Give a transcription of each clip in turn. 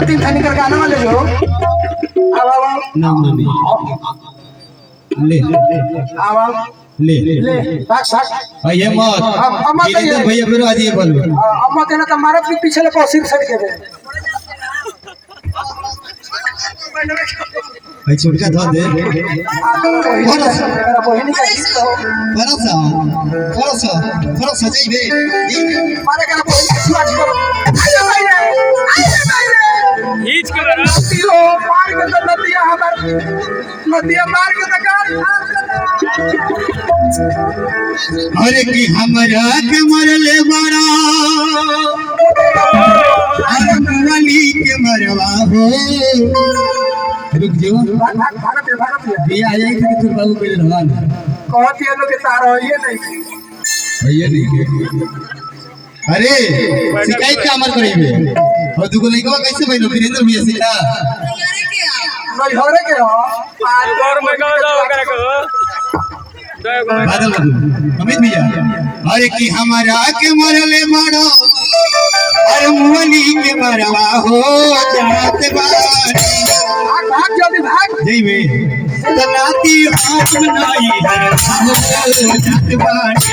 तीन थानी कर गाना वाले जो आवा ना मानी ले आवा ले ले भाग भाग भैया मत अम्मा तो ये भैया फिर आज ये बोल अम्मा तेना तो मारत भी पीछे ले कोसिर सट के दे भाई छोटका धो दे मेरा बहिनी का गीत हो फरसा जाइबे मारे का बहिनी छुआछ करो आइए भाई रे हिच के मारा तीरो मार के तो नदिया हमर नदिया मार के तो अरे की हमरा के मरले बड़ा अरमली के मरवा हो रुक जो भागत ये आ जाएगी कि तू बाबू मेरे रहन कहत ये लोग के तार होइए नहीं भैया नहीं अरे शिकायत का अमल करेंगे और दुगो लइका कैसे भाई वीरेंद्र भैया सिखा नहीं हो रे के हो गौर में गाओ जाओ करे को बादल बाबू अमित भैया अरे की हमारा के मरले मारो अरे मुअली के मरवा हो जात बारी भाग भाग जल्दी भाग जइबे तनाती हाथ बनाई है हो जात बारी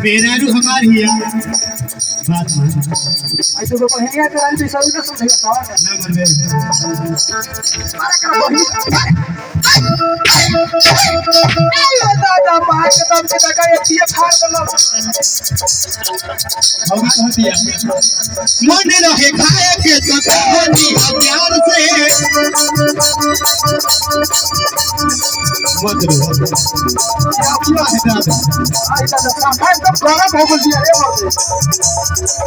बेरारू हमार हिया बात मान आई तो बहिनिया के रान पिसौ न समझियो ना मरबे मारे का बहिनी दादा मार के तब के तका एतिए फाड़ देलो हम कहतिया मन रहे खाए के तो कहानी प्यार से मत रो क्या है दादा आई दादा साफा तो गरम हो गई है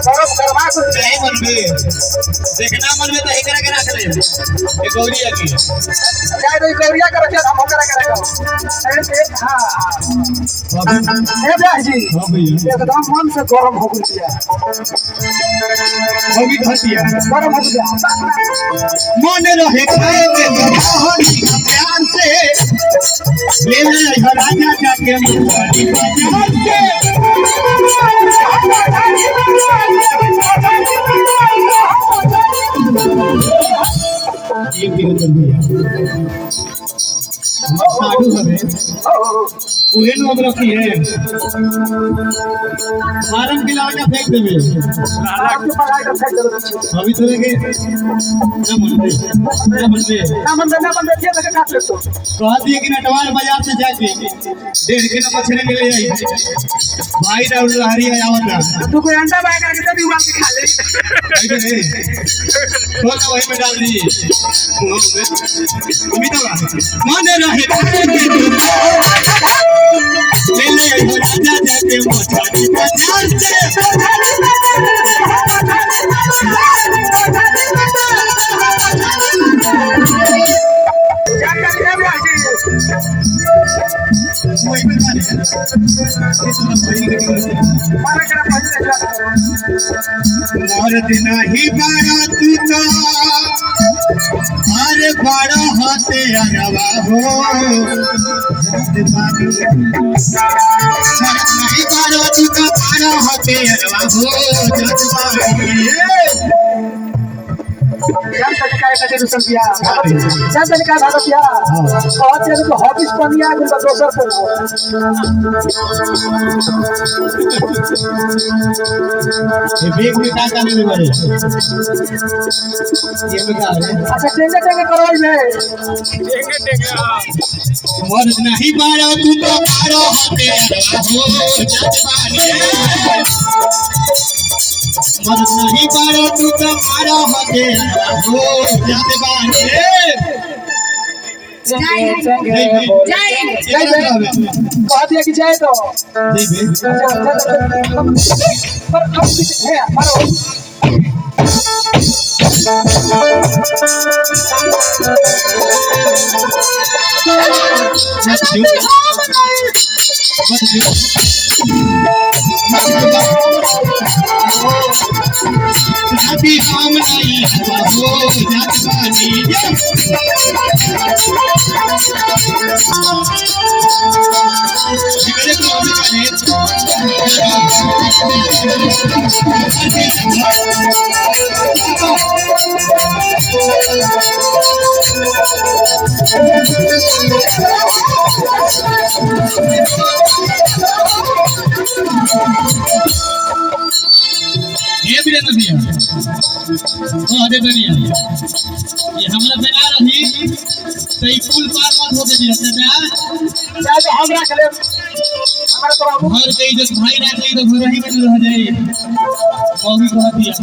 गरम करवा को नहीं मनबे देखना मनबे तो एकरा के रख ले ए गौरी की जाय रे गौरिया कर के हम करा अरे हां ए भाई हां भैया एकदम मन से गरम हो गई है होगी धतिया गरम हो गया मन रहे खाए के तो कहानी प्यार से ले ले राजा जाके मुंडी बाजार से ये भी तो भैया साधु हमें उहे लोग रखी है मारम के लाका फेंक देवे आपके पढ़ाई का फेंक दो अभी तो लगे ना मनबे ये लगे काट ले तो कह दिए कि नटवार बाजार से जाके 1.5 किलो मछली ले आई भाई राहुल लहरी आवता तू कोई अंडा बाय करके दे उबाल के खा ले तो वही में डाल दी अभी तो मन रहे ले ले राजा जाके मछली बाजार से मर्द नहीं बड़ा तू तो अरे बड़ा होते अरवा हो मर्द नहीं बड़ा तू तो बड़ा होते अरवा हो कहते रुसन पिया जान तने का भागत पिया बहुत से तो हॉबिस बनिया कुल दोसर को ये बेग में का नहीं ले बड़े ये में का है अच्छा टेंगे टेंगे करवाई में टेंगे हाँ मर्द नहीं मारो तू तो मारो होते हो जजमानी मर्द नहीं मारो तू तो मारो होते हो जजमानी कह दिया कि जाए तो पर अब है मारो अभी हम नहीं हो जजमानी मेरे को ये भी रहना दिया दे दुनिया ये हमरा पे आ रही सही पुल पार मत होके दिया से ना चाहे तो हम रख ले हमारा तो बाबू घर के इज्जत भाई ना के तो घर ही में रह जाए मौगी को दिया